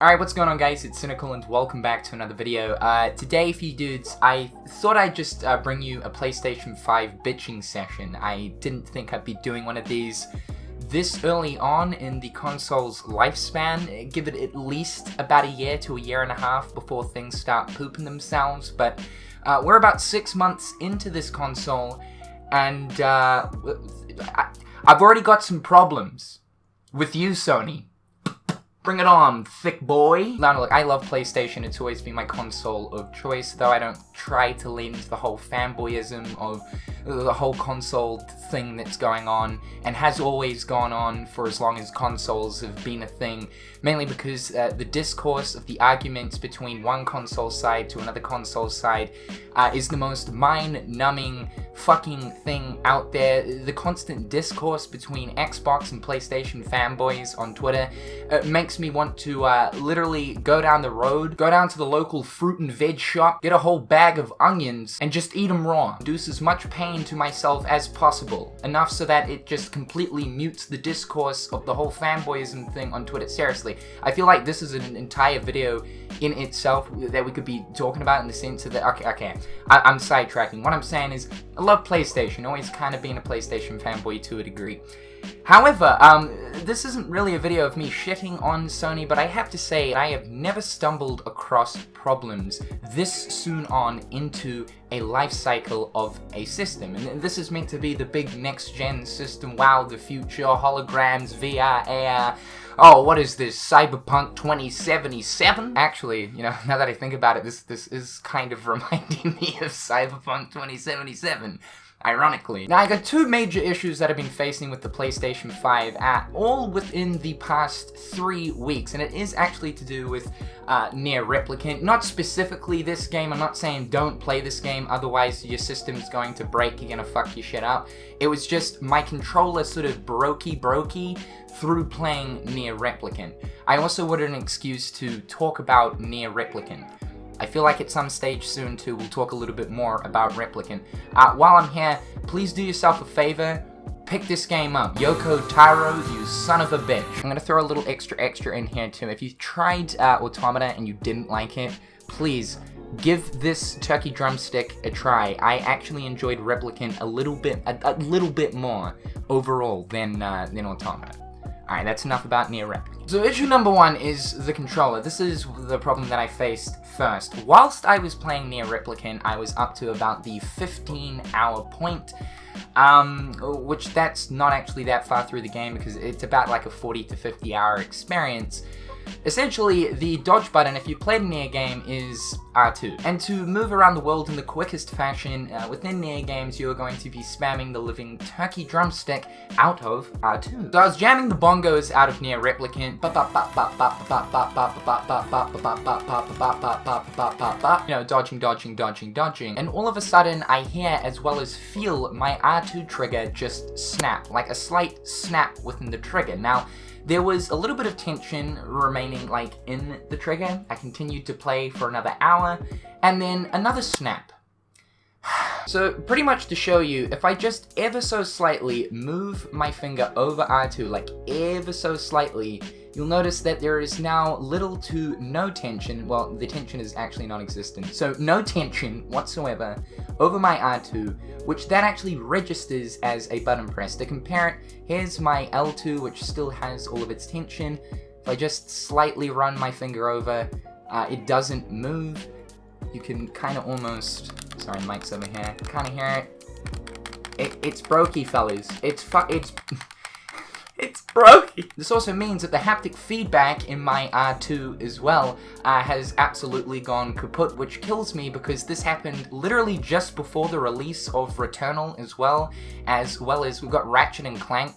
Alright, what's going on guys, it's Cynical and welcome back to another video. Today for you dudes, I thought I'd just bring you a PlayStation 5 bitching session. I didn't think I'd be doing one of these this early on in the console's lifespan. Give it at least about a year to a year and a half before things start pooping themselves, but we're about 6 months into this console, and I've already got some problems with you, Sony. Bring it on, thick boy. Now, look, I love PlayStation. It's always been my console of choice, though I don't try to lean into the whole fanboyism of the whole console thing that's going on, and has always gone on for as long as consoles have been a thing, mainly because the discourse of the arguments between one console side to another console side is the most mind-numbing fucking thing out there. The constant discourse between Xbox and PlayStation fanboys on Twitter makes me want to literally go down the road, go down to the local fruit and veg shop, get a whole bag of onions, and just eat them raw. Induce as much pain to myself as possible, enough so that it just completely mutes the discourse of the whole fanboyism thing on Twitter. Seriously, I feel like this is an entire video in itself that we could be talking about, in the sense of that, okay, I'm sidetracking. What I'm saying is, I love PlayStation, always kind of being a PlayStation fanboy to a degree. However, this isn't really a video of me shitting on Sony, but I have to say I have never stumbled across problems this soon on into a life cycle of a system. And this is meant to be the big next-gen system, wow, the future, holograms, VR, AR. Oh, what is this, Cyberpunk 2077? Actually, you know, now that I think about it, this is kind of reminding me of Cyberpunk 2077. Ironically. Now, I got two major issues that I've been facing with the PlayStation 5, all within the past 3 weeks, and it is actually to do with Nier Replicant. Not specifically this game. I'm not saying don't play this game, otherwise your system's going to break, you're gonna fuck your shit up. It was just my controller sort of brokey through playing Nier Replicant. I also wanted an excuse to talk about Nier Replicant. I feel like at some stage soon too, we'll talk a little bit more about Replicant. While I'm here, please do yourself a favor, pick this game up. Yoko Taro, you son of a bitch. I'm gonna throw a little extra in here too. If you tried Automata and you didn't like it, please give this turkey drumstick a try. I actually enjoyed Replicant a little bit more overall than Automata. Alright, that's enough about Nier Replicant. So issue number one is the controller. This is the problem that I faced first. Whilst I was playing Nier Replicant, I was up to about the 15-hour point, which that's not actually that far through the game, because it's about like a 40 to 50-hour experience. Essentially, the dodge button, if you played a Nier game, is R2. And to move around the world in the quickest fashion, within Nier games, you are going to be spamming the living turkey drumstick out of R2. So I was jamming the bongos out of Nier Replicant, you know, dodging, and all of a sudden, I hear as well as feel my R2 trigger just snap, like a slight snap within the trigger. Now, there was a little bit of tension remaining, like, in the trigger. I continued to play for another hour, and then another snap. So, pretty much to show you, if I just ever so slightly move my finger over R2, like ever so slightly, you'll notice that there is now little to no tension. Well, the tension is actually non-existent. So, no tension whatsoever over my R2, which that actually registers as a button press. To compare it, here's my L2, which still has all of its tension. If I just slightly run my finger over, it doesn't move. You can kind of almost, sorry, mic's over here, kind of hear it. It's brokey, fellas. It's brokey. This also means that the haptic feedback in my R2 as well has absolutely gone kaput, which kills me because this happened literally just before the release of Returnal as well as we've got Ratchet and Clank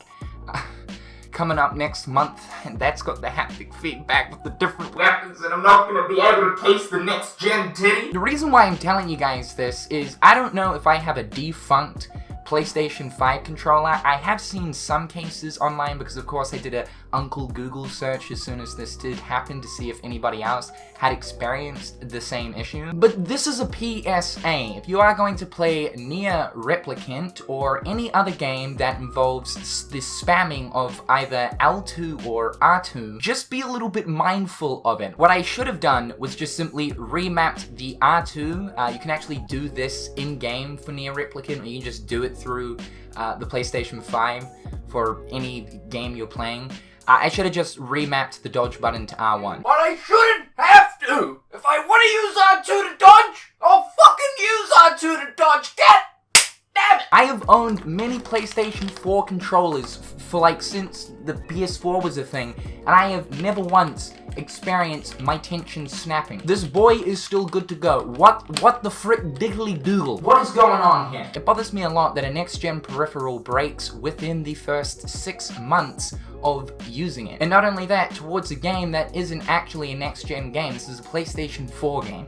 coming up next month, and that's got the haptic feedback with the different weapons, and I'm not going to be able to taste the next gen titty. The reason why I'm telling you guys this is I don't know if I have a defunct PlayStation 5 controller. I have seen some cases online because, of course, I did a Uncle Google search as soon as this did happen to see if anybody else had experienced the same issue. But this is a PSA. If you are going to play Nier Replicant or any other game that involves the spamming of either L2 or R2, just be a little bit mindful of it. What I should have done was just simply remapped the R2. You can actually do this in-game for Nier Replicant, or you can just do it through the PlayStation 5 for any game you're playing. I should have just remapped the dodge button to R1. But I shouldn't have to! If I want to use R2 to dodge, I'll fucking use R2 to dodge! Damn it! I have owned many PlayStation 4 controllers for like since the PS4 was a thing, and I have never once experienced my tension snapping. This boy is still good to go. What the frick diggly doodle? What is going on here? It bothers me a lot that a next-gen peripheral breaks within the first 6 months of using it. And not only that, towards a game that isn't actually a next-gen game. This is a PlayStation 4 game.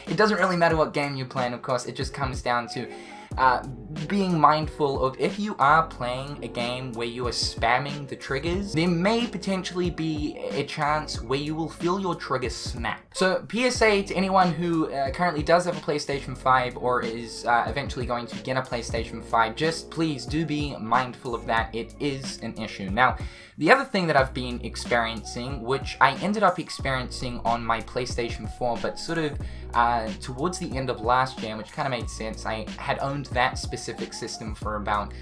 It doesn't really matter what game you're playing, of course. It just comes down to being mindful of, if you are playing a game where you are spamming the triggers, there may potentially be a chance where you will feel your trigger snap. So PSA to anyone who currently does have a PlayStation 5 or is eventually going to get a PlayStation 5, just please do be mindful of that. It is an issue. Now, the other thing that I've been experiencing, which I ended up experiencing on my PlayStation 4, but sort of towards the end of last year, which kind of made sense. I had owned that specific system for about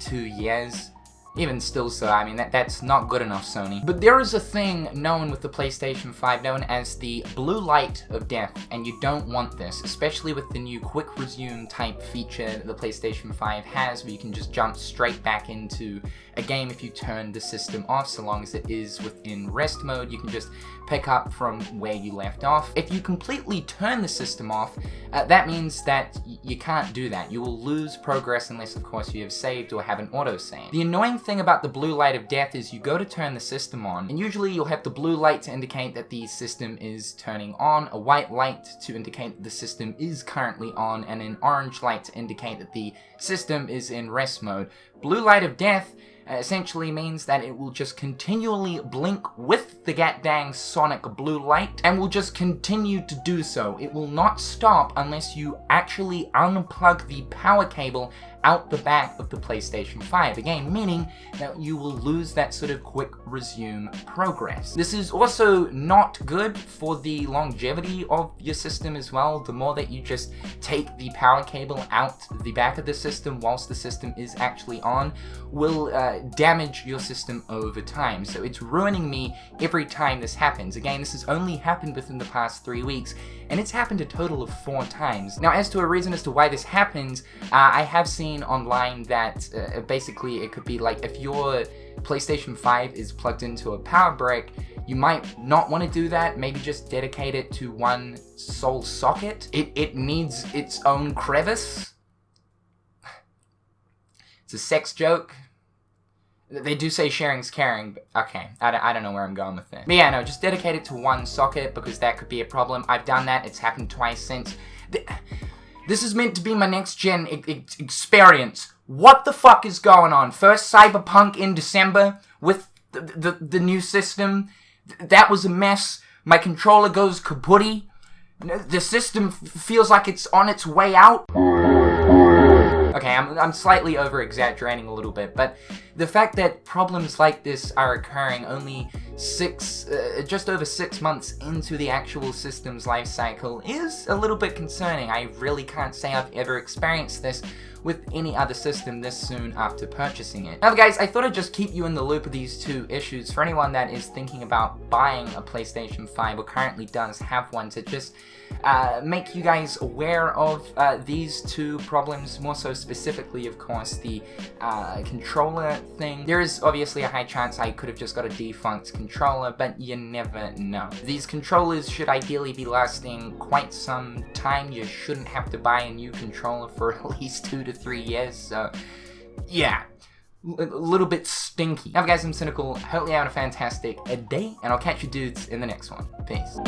2 years. Even still so, I mean, that's not good enough, Sony. But there is a thing known with the PlayStation 5 known as the blue light of death, and you don't want this, especially with the new quick resume type feature that the PlayStation 5 has, where you can just jump straight back into a game if you turn the system off, so long as it is within rest mode. You can just pick up from where you left off. If you completely turn the system off, that means that you can't do that. You will lose progress unless, of course, you have saved or have an autosave. The annoying thing about the blue light of death is you go to turn the system on, and usually you'll have the blue light to indicate that the system is turning on, a white light to indicate that the system is currently on, and an orange light to indicate that the system is in rest mode. Blue light of death essentially means that it will just continually blink with the dang sonic blue light, and will just continue to do so. It will not stop unless you actually unplug the power cable out the back of the PlayStation 5, again meaning that you will lose that sort of quick resume progress. This is also not good for the longevity of your system as well. The more that you just take the power cable out the back of the system whilst the system is actually on will damage your system over time. So it's ruining me every time this happens. Again, this has only happened within the past 3 weeks, and it's happened a total of 4 times. Now, as to a reason as to why this happens, I have seen online that basically it could be like if your PlayStation 5 is plugged into a power brick, you might not want to do that. Maybe just dedicate it to one sole socket. It needs its own crevice. It's a sex joke. They do say sharing's caring, but okay, I don't know where I'm going with this. But yeah, no, just dedicate it to one socket, because that could be a problem. I've done that, it's happened twice since. This is meant to be my next-gen experience. What the fuck is going on? First Cyberpunk in December with the new system. That was a mess. My controller goes kaputty. The system feels like it's on its way out. Okay, I'm slightly over-exaggerating a little bit, but the fact that problems like this are occurring only just over 6 months into the actual system's life cycle is a little bit concerning. I really can't say I've ever experienced this with any other system this soon after purchasing it. Now guys, I thought I'd just keep you in the loop of these 2 issues for anyone that is thinking about buying a PlayStation 5 or currently does have one, to just make you guys aware of these 2 problems, more so specifically, of course, the controller thing. There is obviously a high chance I could have just got a defunct controller, but you never know. These controllers should ideally be lasting quite some time. You shouldn't have to buy a new controller for at least 2 to 3 years, so yeah, a little bit stinky. Now guys, I'm Cynical, hope you have a fantastic day, and I'll catch you dudes in the next one. Peace.